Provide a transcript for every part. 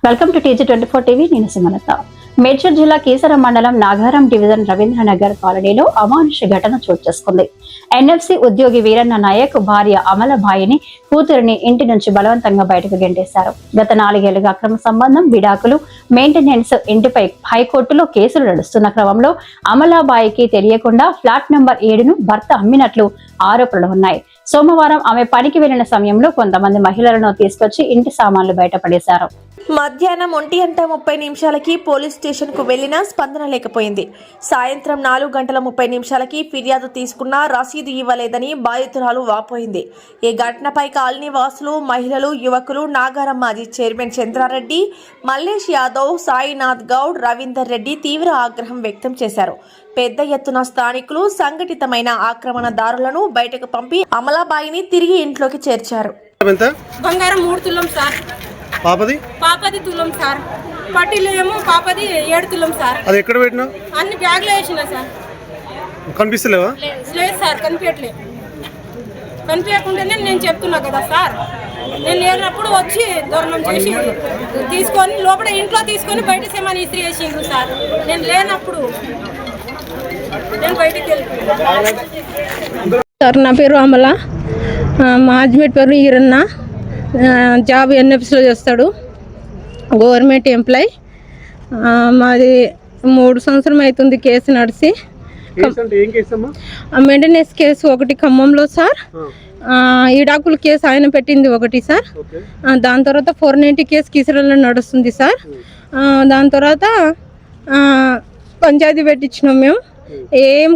Welcome to TG24 TV. నేను సుమలత. మేడ్చల్ జిల్లా కీసర మండలం నాగారం డివిజన్ రవీంద్రనగర్ కాలనీలో అమానుష ఘటన చోటు చేసుకుంది. NFC ఉద్యోగి వీరన్న నాయక్ భార్య అమలబాయిని కూతురిని ఇంటి నుంచి బలవంతంగా బయటకు గెంటేశారు. గత 4 ఏళ్లుగా అక్రమ సంబంధం, విడాకులు, మెయింటెనెన్స్ ఇంటిపై హైకోర్టులో కేసులు నడుస్తున్న క్రమంలో అమలాబాయికి తెలియకుండా ఫ్లాట్ నంబర్ 7ను భర్త అమ్మినట్లు ఆరోపణలు ఉన్నాయి. సోమవారం ఆమె పనికి వెళ్లిన సమయంలో కొంతమంది మహిళలను తీసుకొచ్చి ఇంటి సామాన్లు బయటపడేశారు. మధ్యాహ్నం 1:30 పోలీస్ స్టేషన్ కు వెళ్లినా స్పందన లేకపోయింది. సాయంత్రం 4:30 ఫిర్యాదు తీసుకున్నా రసీదు ఇవ్వలేదని బాధితురాలు వాపోయింది. ఈ ఘటనపై కాలనీ వాసులు, మహిళలు, యువకులు, నాగారం మాజీ చైర్మన్ చంద్రారెడ్డి, మల్లేష్ యాదవ్, సాయినాథ్ గౌడ్, రవీందర్ రెడ్డి తీవ్ర ఆగ్రహం వ్యక్తం చేశారు. పెద్ద ఎత్తున స్థానికులు సంఘటితమైన ఆక్రమణదారులను బయటకు పంపి అమలాబాయిని తిరిగి ఇంట్లోకి చేర్చారు. బంగారం 3 తులం సార్, పాపది తులం సార్, పట్టీలు ఏమో పాపది 7 తులం సార్. అది ఎక్కడ పెట్టినా? అన్ని బ్యాగ్లో వేసిన సార్. కనిపిస్తలేవా? లేదు సార్, కనిపించట్లేదు. కనిపించకుండానే నేను చెప్తున్నా కదా సార్. నేను లేనప్పుడు వచ్చి దూరం చేసి తీసుకొని లోపల ఇంట్లో తీసుకొని బయట సేమని ఇస్త్రీ చేసిండ్రు సార్. నేను లేనప్పుడు నేను బయటికి వెళ్ళిపోయాను సార్. నా పేరు అమల, మా హస్బెండ్ పేరు ఈరన్న. జాబ్ NFCలో చేస్తాడు, గవర్నమెంట్ ఎంప్లాయ్. మాది 3 సంవత్సరం అవుతుంది కేసు నడిచి. మెయింటెనెన్స్ కేసు ఒకటి ఖమ్మంలో సార్, ఈడాకుల కేసు ఆయన పెట్టింది ఒకటి సార్. దాని తర్వాత 490 కేసు కీసరలో నడుస్తుంది సార్. దాని తర్వాత పంచాయతీ పెట్టించినాం మేము. ఏం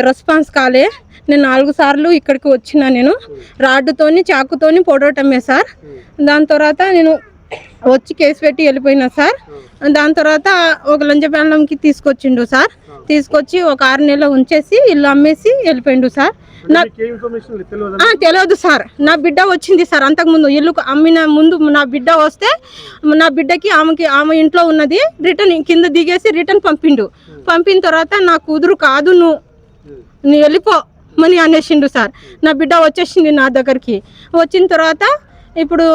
రెస్పాన్స్ కాలే. నేను 4 సార్లు ఇక్కడికి వచ్చిన. నేను రాడ్డుతోని చాకుతోని పొడవటమే సార్. దాని తర్వాత నేను వచ్చి కేసు పెట్టి వెళ్ళిపోయినా సార్. దాని తర్వాత ఒక లంచపేండంకి తీసుకొచ్చిండు సార్. తీసుకొచ్చి ఒక 6 నెలలు ఉంచేసి ఇల్లు అమ్మేసి వెళ్ళిపోయిండు సార్. తెలియదు సార్. నా బిడ్డ వచ్చింది సార్ అంతకుముందు. ఇల్లు అమ్మిన ముందు నా బిడ్డ వస్తే నా బిడ్డకి ఆమె ఇంట్లో ఉన్నది రిటర్న్ కింద దిగేసి రిటర్న్ పంపిండు. పంపిన తర్వాత నా కూతురు కాదు, నువ్వు వెళ్ళిపో మని అనేసిండు సార్. నా బిడ్డ వచ్చేసింది నా దగ్గరికి. వచ్చిన తర్వాత ఇప్పుడు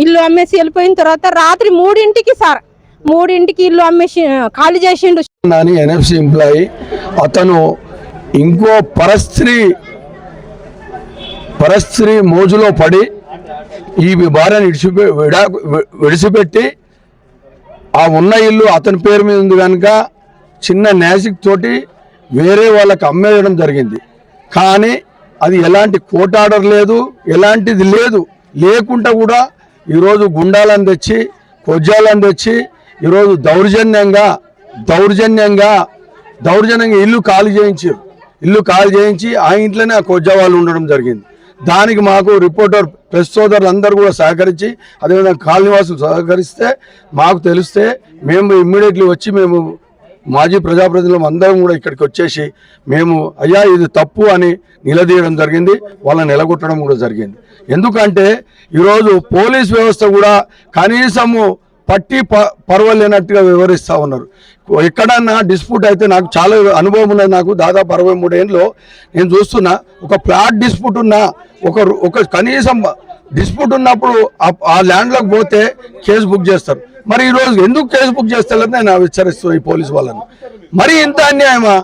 ఇల్లు అమ్మేసి వెళ్ళిపోయిన తర్వాత రాత్రి 3ంటికి సార్, 3ంటికి ఇల్లు అమ్మేసి ఖాళీ చేసిండు. NFC ఎంప్లాయీ అతను ఇంకో పరస్త్రీ మోజులో పడి ఈ భార్యను విడిచిపెట్టి ఆ ఉన్న ఇల్లు అతని పేరు మీద ఉంది కనుక చిన్న న్యాసిక్ తోటి వేరే వాళ్ళకి అమ్మేయడం జరిగింది. కానీ అది ఎలాంటి కోర్టు ఆర్డర్ లేదు, ఎలాంటిది లేకుండా కూడా ఈరోజు గుండాలను తెచ్చి కొజ్జాలను తెచ్చి ఈరోజు దౌర్జన్యంగా ఇల్లు ఖాళీ చేయించి ఆ ఇంట్లోనే ఆ కొజ్జా వాళ్ళు ఉండడం జరిగింది. దానికి మాకు రిపోర్టర్ ప్రెస్ సోదరులు అందరూ కూడా సహకరించి, అదేవిధంగా కాలనీవాసులు సహకరిస్తే మాకు తెలిస్తే మేము ఇమ్మీడియట్లీ వచ్చి మేము మాజీ ప్రజాప్రతినిధులు అందరం కూడా ఇక్కడికి వచ్చేసి మేము అయ్యా ఇది తప్పు అని నిలదీయడం జరిగింది. వాళ్ళని నిలగొట్టడం కూడా జరిగింది. ఎందుకంటే ఈరోజు పోలీస్ వ్యవస్థ కూడా కనీసము పట్టి పర్వాలేనట్టుగా వివరిస్తూ ఉన్నారు. ఎక్కడన్నా డిస్ప్యూట్ అయితే నాకు చాలా అనుభవం ఉన్నది. నాకు దాదాపు 63 ఏళ్ళలో నేను చూస్తున్నా. ఒక ప్లాట్ డిస్ప్యూట్ ఉన్నా, ఒక కనీసం డిస్ప్యూట్ ఉన్నప్పుడు ఆ ల్యాండ్లోకి పోతే కేసు బుక్ చేస్తారు. మరి ఈరోజు ఎందుకు కేసు బుక్ చేస్తారని నేను విచారిస్తున్నాను ఈ పోలీసు వాళ్ళను. మరి ఇంత అన్యాయమా?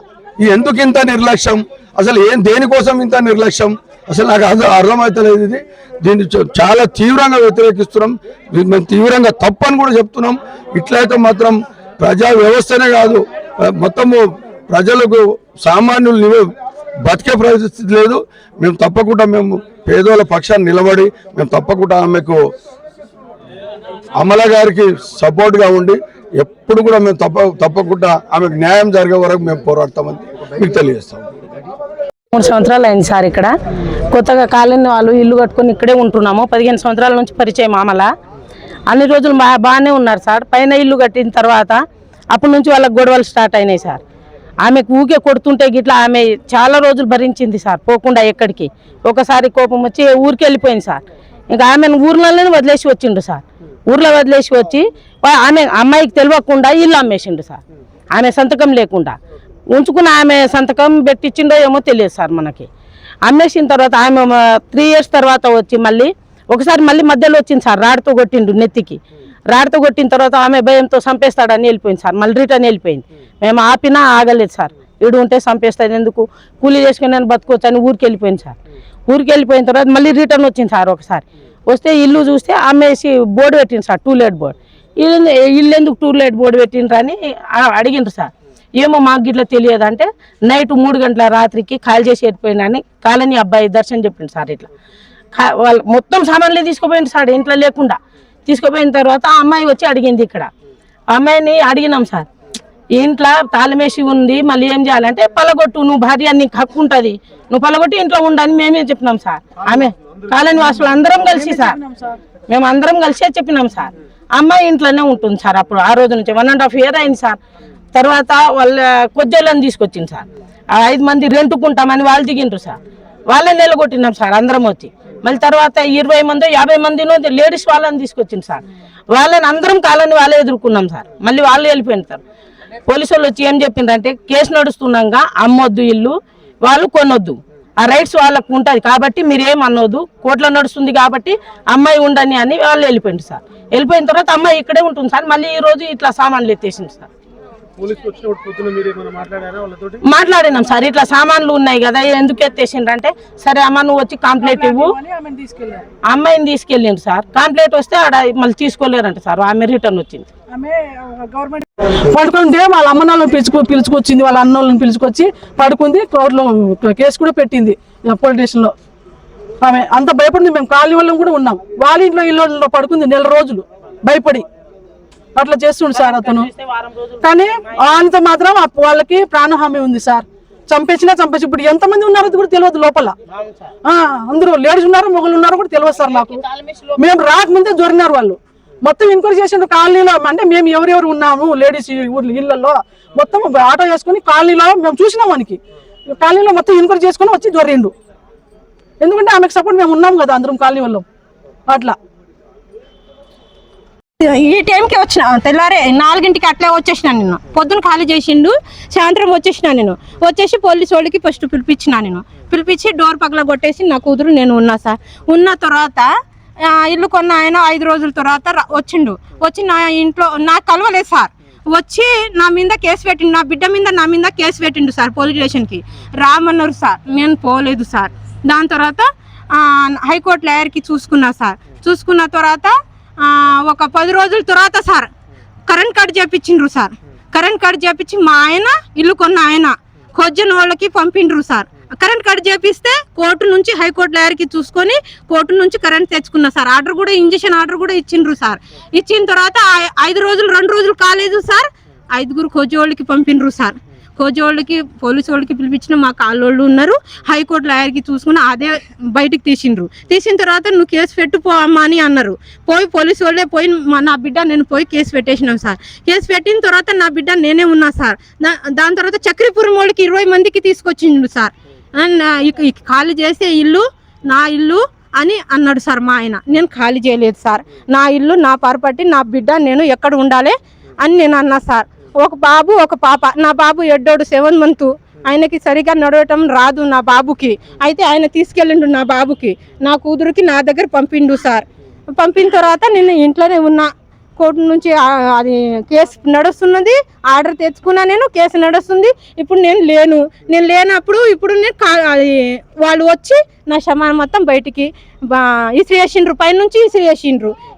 ఎందుకు ఇంత నిర్లక్ష్యం? అసలు దేనికోసం ఇంత నిర్లక్ష్యం? అసలు నాకు అర్థమవుతలేదు. దీన్ని చాలా తీవ్రంగా వ్యతిరేకిస్తున్నాం. మేము తీవ్రంగా తప్పని కూడా చెప్తున్నాం. ఇట్లయితే మాత్రం ప్రజా వ్యవస్థనే కాదు, మొత్తము ప్రజలకు సామాన్యులు బతికే పరిస్థితి లేదు. మేము తప్పకుండా పేదోళ్ళ పక్షాన్ని నిలబడి మేము తప్పకుండా ఆమెకు అమల గారికి సపోర్ట్గా ఉండి ఎప్పుడు కూడా మేము తప్పకుండా ఆమెకు న్యాయం జరిగే వరకు మేము పోరాడతామని మీకు తెలియజేస్తాం. 3 సంవత్సరాలు అయింది సార్. ఇక్కడ కొత్తగా కాలనీ వాళ్ళు ఇల్లు కట్టుకొని ఇక్కడే ఉంటున్నాము. 15 సంవత్సరాల నుంచి పరిచయం అమల. అన్ని రోజులు బాగానే ఉన్నారు సార్. పైన ఇల్లు కట్టిన తర్వాత అప్పటి నుంచి వాళ్ళకి గొడవలు స్టార్ట్ అయినాయి సార్. ఆమెకు ఊకే కొడుతుంటే గిట్లా ఆమె చాలా రోజులు భరించింది సార్, పోకుండా ఎక్కడికి. ఒకసారి కోపం వచ్చి ఊరికి వెళ్ళిపోయింది సార్. ఇంకా ఆమెను ఊర్లోనే వదిలేసి వచ్చిండు సార్. ఊర్లో వదిలేసి వచ్చి అమ్మాయికి తెలియకుండా ఇల్లు అమ్మేసిండు సార్. ఆమె సంతకం లేకుండా ఉంచుకుని ఆమె సంతకం పెట్టించిండో ఏమో తెలియదు సార్ మనకి. అమ్మేసిన తర్వాత ఆమె 3 ఇయర్స్ తర్వాత వచ్చి మళ్ళీ ఒకసారి మళ్ళీ మధ్యలో వచ్చింది సార్. రాడ్తో కొట్టిండు నెత్తికి. రాడితో కొట్టిన తర్వాత ఆమె భయంతో చంపేస్తాడని వెళ్ళిపోయింది సార్. మళ్ళీ రిటర్న్ వెళ్ళిపోయింది. మేము ఆపినా ఆగలేదు సార్. ఈడు ఉంటే చంపేస్తాడు, ఎందుకు కూలీ చేసుకుని నేను బతుకోవచ్చు అని ఊరికి వెళ్ళిపోయింది సార్. ఊరికి వెళ్ళిపోయిన తర్వాత మళ్ళీ రిటర్న్ వచ్చింది సార్. ఒకసారి వస్తే ఇల్లు చూస్తే అమ్మేసి బోర్డు పెట్టింది సార్, టూలెట్ బోర్డు. ఇల్లు ఎందుకు టూలెట్ బోర్డు పెట్టిండ్రు అని అడిగిండ్రు సార్. ఏమో మాకు గిట్లా తెలియదు అంటే నైట్ 3 గంటల రాత్రికి కాల్ చేసి వెళ్ళిపోయినని కాలనీ అబ్బాయి దర్శనం చెప్పిండు సార్. ఇట్లా వాళ్ళు మొత్తం సామాన్లే తీసుకుపోయింది సార్, ఇంట్లో లేకుండా తీసుకుపోయిన తర్వాత ఆ అమ్మాయి వచ్చి అడిగింది. ఇక్కడ అమ్మాయిని అడిగినాం సార్, ఇంట్లో తాళమేసి ఉంది, మళ్ళీ ఏం చేయాలంటే పలగొట్టు, నువ్వు భార్య నీకు హక్కు ఉంటుంది, నువ్వు పలగొట్టి ఇంట్లో ఉండని మేమే చెప్పినాం సార్. ఆమె కాలనీ వాసులు అందరం కలిసి సార్, మేము అందరం కలిసే చెప్పినాం సార్. అమ్మాయి ఇంట్లోనే ఉంటుంది సార్. అప్పుడు ఆ రోజు నుంచి 1.5 year అయింది సార్. తర్వాత వాళ్ళ కొజ్జోళ్ళని తీసుకొచ్చింది సార్. 5 మంది రెంటుకుంటామని వాళ్ళు దిగిండ్రు సార్. వాళ్ళని నిలగొట్టినాం సార్ అందరం వచ్చి. మళ్ళీ తర్వాత 20 మంది 50 మందినో లేడీస్ వాళ్ళని తీసుకొచ్చింది సార్. వాళ్ళని అందరం కాలని వాళ్ళే ఎదుర్కొన్నాం సార్. మళ్ళీ వాళ్ళు వెళ్ళిపోయింది సార్. పోలీసు వాళ్ళు వచ్చి ఏం చెప్పిండ్రంటే కేసు నడుస్తున్నాగా అమ్మొద్దు, ఇల్లు వాళ్ళు కొనొద్దు, ఆ రైట్స్ వాళ్ళకు ఉంటుంది కాబట్టి మీరు ఏమన్నోదు, కోర్టులో నడుస్తుంది కాబట్టి అమ్మాయి ఉండని అని వాళ్ళు వెళ్ళిపోయింది సార్. వెళ్ళిపోయిన తర్వాత అమ్మాయి ఇక్కడే ఉంటుంది సార్. మళ్ళీ ఈ రోజు ఇట్లా సామాన్లు ఎత్తేసింది సార్. మాట్లాడినాం సార్, ఇట్లా సామాన్లు ఉన్నాయి కదా ఎందుకు ఎత్తేసిండ్రు అంటే, సరే అమ్మ నువ్వు వచ్చి కంప్లైంట్ ఇవ్వు. అమ్మాయిని తీసుకెళ్ళిండు సార్. కంప్లైంట్ వస్తే ఆడ మళ్ళీ తీసుకోలేరంట సార్. ఆమె రిటర్న్ వచ్చింది. పడుకుంటే వాళ్ళ అమ్మనాలను పిలుచుకొచ్చింది, వాళ్ళ అన్నోళ్ళని పిలుచుకొచ్చి పడుకుంది. కోర్టులో కేసు కూడా పెట్టింది పోలీస్ స్టేషన్లో. ఆమె అంత భయపడింది. మేము కాలనీ వాళ్ళం కూడా ఉన్నాం. వాళ్ళ ఇంట్లో ఇల్లు పడుకుంది 1 రోజులు భయపడి. అట్లా చేస్తుండు సార్ అతను. కానీ ఆయనతో మాత్రం వాళ్ళకి ప్రాణహామీ ఉంది సార్. చంపేసి ఇప్పుడు ఎంతమంది ఉన్నారో కూడా తెలియదు లోపల. అందరూ లేడీస్ ఉన్నారు, మొగలు ఉన్నారు కూడా తెలియదు సార్ మాకు. మేము రాకముందే జొరినారు వాళ్ళు. మొత్తం ఎంక్వైరీ చేసిన కాలనీలో, అంటే మేము ఎవరెవరు ఉన్నాము లేడీస్ ఇళ్లలో మొత్తం ఆటో చేసుకుని కాలనీలో మేము చూసినాం. మనకి కాలనీలో మొత్తం ఎంక్వైరీ చేసుకుని వచ్చి జొరిండు. ఎందుకంటే ఆమెకు సపోర్ట్ మేము ఉన్నాం కదా అందరం కాలనీ వాళ్ళం. అట్లా ఈ టైంకి వచ్చిన తెల్లారే 4ంటికి అట్లా వచ్చేసిన నేను. పొద్దున ఖాళీ చేసిండు, సాయంత్రం వచ్చేసిన నేను. వచ్చేసి పోలీసు వాళ్ళకి ఫస్ట్ పిలిపించి డోర్ పగల కొట్టేసి నా కూతురు నేను ఉన్నా సార్. ఉన్న తర్వాత ఇల్లు కొన్న ఆయన 5 రోజుల తర్వాత వచ్చిండు. వచ్చి నా ఇంట్లో నాకు కలవలేదు సార్. వచ్చి నా మీద కేసు పెట్టిండు, నా బిడ్డ మీద నా మీద కేసు పెట్టిండు సార్. పోలీస్ స్టేషన్కి రామన్నారు సార్. నేను పోలేదు సార్. దాని తర్వాత హైకోర్టు లాయర్కి చూసుకున్నా సార్. చూసుకున్న తర్వాత ఒక 10 రోజుల తర్వాత సార్ కరెంట్ కట్ చేపించిండ్రు సార్. కరెంట్ కట్ చేపించి మా ఆయన ఇల్లు కొన్న ఆయన కొజ్జన వాళ్ళకి పంపిండ్రు సార్. కరెంట్ కట్ చేపిస్తే కోర్టు నుంచి హైకోర్టు లాయర్కి చూసుకొని కోర్టు నుంచి కరెంట్ తెచ్చుకున్నా సార్. ఆర్డర్ కూడా ఇంజక్షన్ ఆర్డర్ కూడా ఇచ్చిండ్రు సార్. ఇచ్చిన తర్వాత 2 రోజులు కాలేదు సార్. 5 కొజ్జోళ్ళకి పంపిండ్రు సార్. కోజోళ్ళకి పోలీసు వాళ్ళకి పిలిపించిన మా కాళ్ళోళ్ళు ఉన్నారు. హైకోర్టు లాయర్కి చూసుకుని అదే బయటికి తీసిన తర్వాత నువ్వు కేసు పెట్టుపో అమ్మా అని అన్నారు. పోలీసు వాళ్ళే పోయి నా బిడ్డ నేను కేసు పెట్టేసినాం సార్. కేసు పెట్టిన తర్వాత నా బిడ్డ నేనే ఉన్నా సార్. దాని తర్వాత చక్రపురం వాళ్ళకి 20 మందికి తీసుకొచ్చిండు సార్. ఖాళీ చేసే ఇల్లు నా ఇల్లు అని అన్నాడు సార్ మా ఆయన. నేను ఖాళీ చేయలేదు సార్. నా ఇల్లు నా పరపట్టి నా బిడ్డ నేను ఎక్కడ ఉండాలి అని నేను అన్నా సార్. ఒక బాబు ఒక పాప. నా బాబు ఎడ్డోడు 7 months. ఆయనకి సరిగా నడవటం రాదు నా బాబుకి. అయితే ఆయన తీసుకెళ్ళిండు నా బాబుకి. నా కూతురుకి నా దగ్గర పంపిండు సార్. పంపిన తర్వాత నేను ఇంట్లోనే ఉన్నా. కోర్టు నుంచి అది కేసు నడుస్తున్నది. ఆర్డర్ తెచ్చుకున్నా నేను. కేసు నడుస్తుంది. ఇప్పుడు నేను లేనప్పుడు ఇప్పుడు వాళ్ళు వచ్చి నా సమానం మొత్తం బయటికి ఇసిరేసిండ్రు. పైనుంచి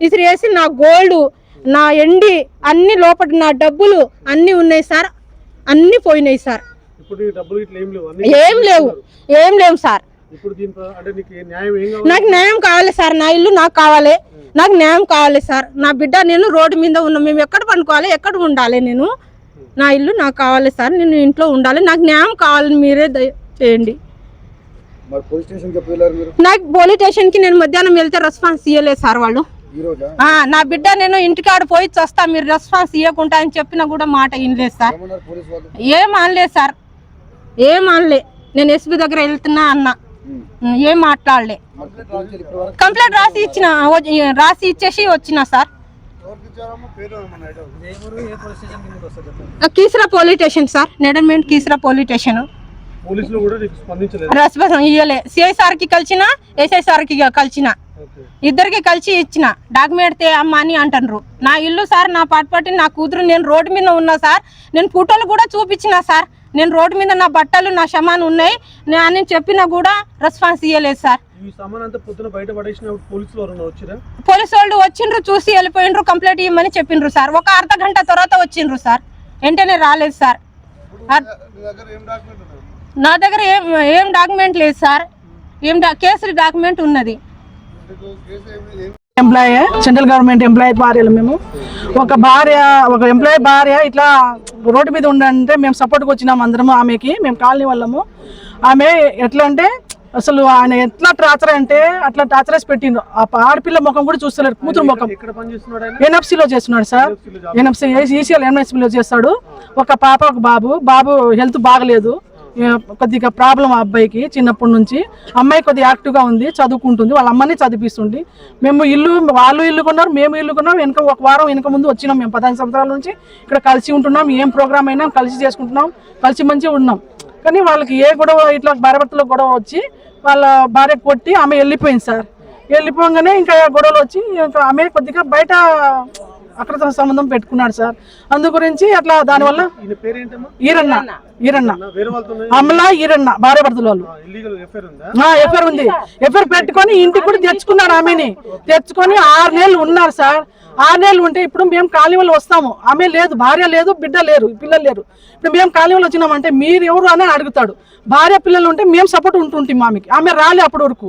ఇసిరేసి నా గోల్డ్ నా ఎండి అన్ని లోపల నా డబ్బులు అన్ని ఉన్నాయి సార్. అన్ని పోయినాయి సార్. ఏం లేవు సార్. నాకు న్యాయం కావాలి సార్. నా ఇల్లు నాకు కావాలి. నాకు న్యాయం కావాలి సార్. నా బిడ్డ నేను రోడ్డు మీద ఉన్నా. మేము ఎక్కడ పండుకోవాలి, ఎక్కడ ఉండాలి? నా ఇల్లు నాకు కావాలి సార్. నేను ఇంట్లో ఉండాలి. నాకు న్యాయం కావాలని మీరే చేయండి. నాకు పోలీస్ స్టేషన్కి నేను మధ్యాహ్నం వెళ్తే రెస్పాన్స్ ఇవ్వలేదు సార్ వాళ్ళు. నా బిడ్డ నేను ఇంటికాడ పోయి వస్తా, మీరు రెస్పాన్స్ ఇవ్వకుండా అని చెప్పినా కూడా మాట వినలేదు సార్. ఏం అనలేదు సార్. నేను ఎస్పీ దగ్గర వెళ్తున్నా అన్నా. ఏం మాట్లాడలే. కంప్లైంట్ రాసి ఇచ్చేసి వచ్చినా sir. Keesara police station sir. నెడర్మెంట్ కీసరా పోలీస్ స్టేషన్. రెస్పాన్స్ ఇవ్వలే. సిఐ సార్కి కలిసిన, ఎస్ఐ సార్కి కలిసిన ఇద్దరికి కలిసి ఇచ్చిన డాక్యుమెంట్ అమ్మ అని అంటారు. నా ఇల్లు సార్, నా పాటు నా కూతురు, నేను రోడ్డు మీద ఉన్నా సార్. నేను ఫోటోలు కూడా చూపించిన సార్. నేను రోడ్డు మీద నా బట్టలు నా షమాన్ ఉన్నాయి అని చెప్పినా కూడా రెస్పాన్స్ ఇవ్వలేదు సార్. పోలీసు వాళ్ళు వచ్చిండ్రు, చూసి వెళ్ళిపోయిండ్రు, కంప్లైంట్ ఇవ్వమని చెప్పిండ్రు సార్. ఒక అర్ధ గంట తర్వాత వచ్చిండ్రు సార్, వెంటనే రాలేదు సార్. నా దగ్గర ఏం డాక్యుమెంట్ లేదు సార్. కేసు డాక్యుమెంట్ ఉన్నది. ఎంప్లాయీ, సెంట్రల్ గవర్నమెంట్ ఎంప్లాయీ భార్యలు మేము. ఒక ఎంప్లాయీ భార్య ఇట్లా రోడ్డు మీద ఉండంటే మేము సపోర్ట్కి వచ్చినాము అందరము ఆమెకి. మేము కాలనీ వాళ్ళము. ఆమె ఎట్లా అంటే అసలు ఆయన ఎట్లా టార్చర్ అంటే అట్లా టార్చరైజ్ పెట్టిండ్రు. ఆ ఆడపిల్ల ముఖం కూడా చూస్తలేరు, కూతురు ముఖం. ఎన్ఎఫ్సీలో చేస్తున్నాడు సార్, ఈసీఎల్ ఎన్ఎఫ్సీలో చేస్తాడు. ఒక పాప ఒక బాబు హెల్త్ బాగలేదు, కొద్దిగా ప్రాబ్లం ఆ అబ్బాయికి చిన్నప్పటి నుంచి. అమ్మాయి కొద్దిగా యాక్టివ్గా ఉంది, చదువుకుంటుంది, వాళ్ళ అమ్మని చదివిస్తుంది. మేము వాళ్ళు ఇల్లు కొన్నారు, మేము ఇల్లు కొన్నాం. ఒక వారం వెనక ముందు వచ్చినాం. మేము 15 సంవత్సరాల నుంచి ఇక్కడ కలిసి ఉంటున్నాం. ఏం ప్రోగ్రామ్ అయినా కలిసి చేసుకుంటున్నాం, కలిసి మంచిగా ఉన్నాం. కానీ వాళ్ళకి ఏ గొడవ, ఇట్లా భార్యాభర్తలో గొడవ వచ్చి వాళ్ళ భార్య కొట్టి ఆమె వెళ్ళిపోయింది సార్. వెళ్ళిపోగానే ఇంకా గొడవలు వచ్చి ఇంకా ఆమె కొద్దిగా బయట అక్రమ సంబంధం పెట్టుకున్నాడు సార్. అందు గురించి అట్లా దానివల్ల ఈరన్న అమలా ఈరన్న భార్యాభర్తల వాళ్ళు ఎఫ్ఐఆర్ ఉంది. ఎఫ్ఐఆర్ పెట్టుకొని ఇంటికి కూడా తెచ్చుకున్నారు. ఆమెని తెచ్చుకొని 6 నెలలు ఉన్నారు సార్. 6 నెలలు ఉంటే ఇప్పుడు మేము కాలనీ వాళ్ళు వస్తాము, ఆమె లేదు, భార్య లేదు, బిడ్డ లేరు, పిల్లలు లేరు. ఇప్పుడు మేము కాలనీ వాళ్ళు వచ్చినామంటే మీరు ఎవరు అని అడుగుతాడు. భార్య పిల్లలు ఉంటే మేము సపోర్ట్ ఉంటుంటాం ఆమెకి. ఆమె రాలే, అప్పటి వరకు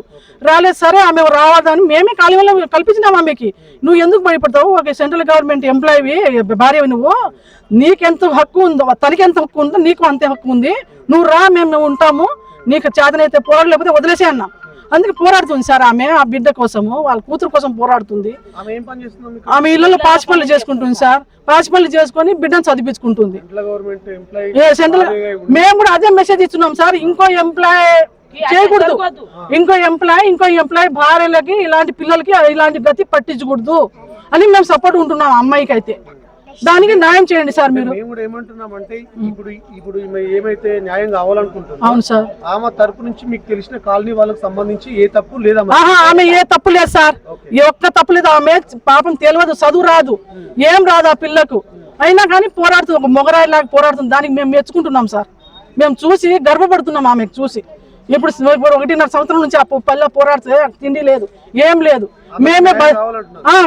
రాలేదు. సరే ఆమె రావద్దని మేమే కాలనీ వాళ్ళు కల్పించినాం ఆమెకి. నువ్వు ఎందుకు భయపడతావు? ఒక సెంట్రల్ గవర్నమెంట్ ఎంప్లాయీ భార్య, నువ్వు నీకెంత హక్కు ఉందో తనకి ఎంత హక్కు ఉందో నీకు అంతే హక్కు ఉంది. నువ్వు రా, మేము ఉంటాము, నీకు చేతనైతే పోరాడలేకపోతే వదిలేసే అన్నా. అందుకే పోరాడుతుంది సార్ ఆమె. ఆ బిడ్డ కోసము, వాళ్ళ కూతురు కోసం పోరాడుతుంది. ఆమె ఇళ్ళలో పాచి పనులు చేసుకుంటుంది సార్. పాచి పనులు చేసుకొని బిడ్డను చదివించుకుంటుంది. మేము కూడా అదే మెసేజ్ ఇస్తున్నాం సార్. ఇంకో ఎంప్లాయ్ చేయకూడదు, ఇంకో ఎంప్లాయ్ భార్యలకి ఇలాంటి పిల్లలకి ఇలాంటి గతి పట్టించకూడదు అని మేము సపోర్ట్ ఉంటున్నాం. అమ్మాయికి అయితే దానికి న్యాయం చేయండి సార్ మీరు. ఇప్పుడు ఏమైతే న్యాయం కావాలనుకుంటున్నారు, అవును సార్, ఆమె తరపు నుంచి మీకు తెలిసిన కాలనీ వాళ్ళకి సంబంధించి ఏ తప్పు లేదా? ఆమె ఏ తప్పు లేదు సార్, ఏ ఒక్క తప్పు లేదు. ఆమె పాపం తెలియదు, చదువు రాదు, ఏం రాదు ఆ పిల్లకు. అయినా కానీ పోరాడుతుంది, ఒక మొగరాయిలాగా పోరాడుతుంది. దానికి మేము మెచ్చుకుంటున్నాం సార్. మేము చూసి గర్వపడుతున్నాం ఆమెకు చూసి. ఇప్పుడు 1.5 సంవత్సరం నుంచి ఆ పల్లె పోరాడితే తిండి లేదు, ఏం లేదు. మేమే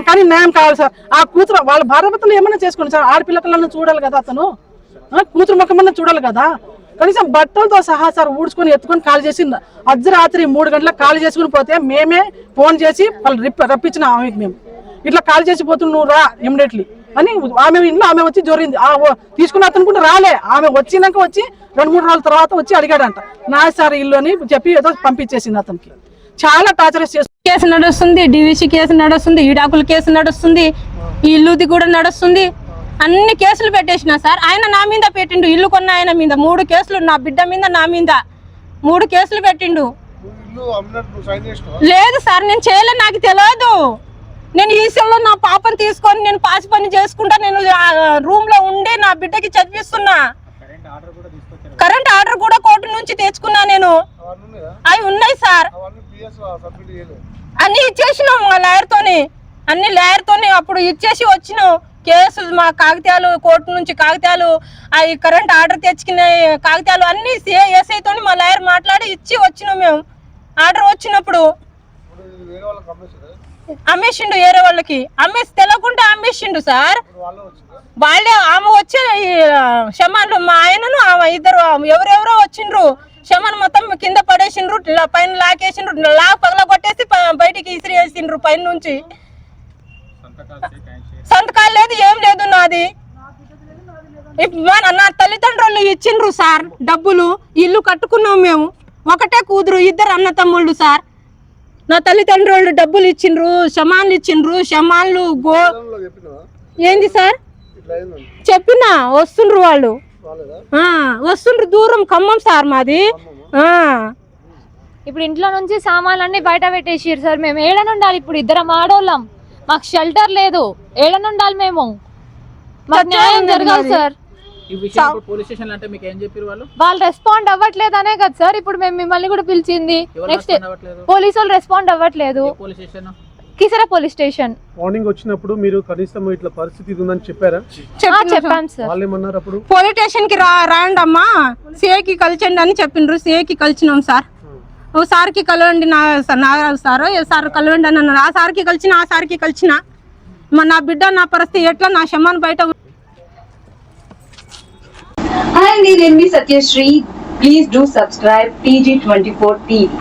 కానీ న్యాయం కావాలి సార్. ఆ కూతురు వాళ్ళ భార్యాభర్తలు ఏమైనా చేసుకోండి సార్. ఆడపిల్లలను చూడాలి కదా, అతను కూతురు ముఖమన్నా చూడాలి కదా. కనీసం బట్టలతో సహా సార్ ఊడ్చుకొని ఎత్తుకొని కాల్ చేసి అర్ధరాత్రి 3 గంటలకు కాల్ చేసుకుని పోతే మేమే ఫోన్ చేసి వాళ్ళు రప్పించిన ఆమెకి. మేము ఇట్లా కాల్ చేసి పోతున్నావు, నువ్వు రా ఇమ్మీడియట్లీ అని. ఆమె ఇంట్లో ఆమె వచ్చి జోరింది, తీసుకున్న అతను కూడా రాలే. ఆమె వచ్చినాక వచ్చి 2-3 రోజుల తర్వాత వచ్చి అడిగాడంట, నా సార్ ఇల్లు అని చెప్పి ఏదో పంపించేసింది అతనికి. చాలా టార్చర్ చేస్తుంది. కేసు నడుస్తుంది, డివిసి కేసు నడుస్తుంది, ఈడాకుల కేసు నడుస్తుంది, ఈ ఇల్లుది కూడా నడుస్తుంది. అన్ని కేసులు పెట్టేసిన సార్. ఆయన నా మీద పెట్టిండు, ఇల్లు కొన్న ఆయన మీద 3 కేసులు, నా బిడ్డ మీద, నా మీద 3 కేసులు పెట్టిండు. లేదు సార్, నేను చేయలే, నాకు తెలియదు. నేను ఈసీలో నా పాపను తీసుకొని నేను పాసి పని చేసుకుంటా, నేను రూమ్ లో ఉండి నా బిడ్డకి చదివిస్తున్నా. కరెంట్ ఆర్డర్ కూడా కోర్టు నుంచి తెచ్చుకున్నా నేను. అవి ఉన్నాయి సార్, అన్ని ఇచ్చేసినాం మా లాయర్తోని, అన్ని లాయర్తోని అప్పుడు ఇచ్చేసి వచ్చినాం. కేసు మా కాగితాలు, కోర్టు నుంచి కాగితాలు, అవి కరెంట్ ఆర్డర్ తెచ్చుకున్న కాగితాలు అన్ని ఎస్ఐతోని మా లాయర్ మాట్లాడి ఇచ్చి వచ్చినాం. మేము ఆర్డర్ వచ్చినప్పుడు అమ్మేసిండు, వేరే వాళ్ళకి అమ్మేసి తెలియకుండా అమ్మేసిండు సార్. వాళ్ళే ఆమె వచ్చి షమాన్లు, మా ఆయనను ఇద్దరు ఎవరెవరో వచ్చిండ్రు. షమాన్ మొత్తం కింద పడేసిండ్రు, పైన లాకేసిండ్రు, పగల కొట్టేసి బయటికి ఇసిరి వేసిండ్రు పైన నుంచి. సంతకాలు లేదు, ఏం లేదు నాది. నా తల్లిదండ్రులు ఇచ్చిండ్రు సార్ డబ్బులు, ఇల్లు కట్టుకున్నాం మేము. ఒకటే కూతురు, 2 అన్న తమ్ముళ్ళు సార్. నా తల్లిదండ్రులు డబ్బులు ఇచ్చిండ్రు, షమాన్లు ఇచ్చిండ్రు. షమాన్లు ఏంది సార్ చెప్పినా, వస్తుండ్రు వాళ్ళు, వస్తుండ్రు. దూరం ఖమ్మం సార్ మాది. ఇప్పుడు ఇంట్లో నుంచి సామాన్లన్నీ బయట పెట్టేసారు సార్. మేము ఏడనుండాలి ఇప్పుడు? 2 ఆడోళ్ళం, మాకు షెల్టర్ లేదు, ఏడనుండాలి మేము? మాకు న్యాయం జరగాలి సార్. ఈ విషయం ఇప్పుడు పోలీస్ స్టేషన్ అంటే మీకు ఏం చెప్పారు వాళ్ళు? వాళ్ళు రెస్పాండ్ అవ్వట్లేదనే కదా సార్ ఇప్పుడు మేము మిమ్మల్ని కూడా పిలిచింది. నెక్స్ట్ పోలీసు వాళ్ళు రెస్పాండ్ అవ్వట్లేదు. Police station Keesara police station. Morning వచ్చినప్పుడు మీరు కనీసం ఇట్లా పరిస్థితి ఇది ఉందని చెప్పారా? చెప్పాం సార్. వాళ్ళు ఏమన్నారు అప్పుడు? పోలీస్ స్టేషన్ కి రాండి అమ్మా, సిఐకి కలిచండి అని చెప్పిండ్రు. సిఐకి కలిసినాం సార్. ఓ సార్కి కలవండి, నాగరాజు సార్ సార్ కలవండి అని అన్నారు. ఆ సార్కి కలిసిన నా బిడ్డ నా పరిస్థితి ఎట్లా, నా శమాన్ బయట. Hi, నేను మీ Satyasri. Please do subscribe PG24 TV.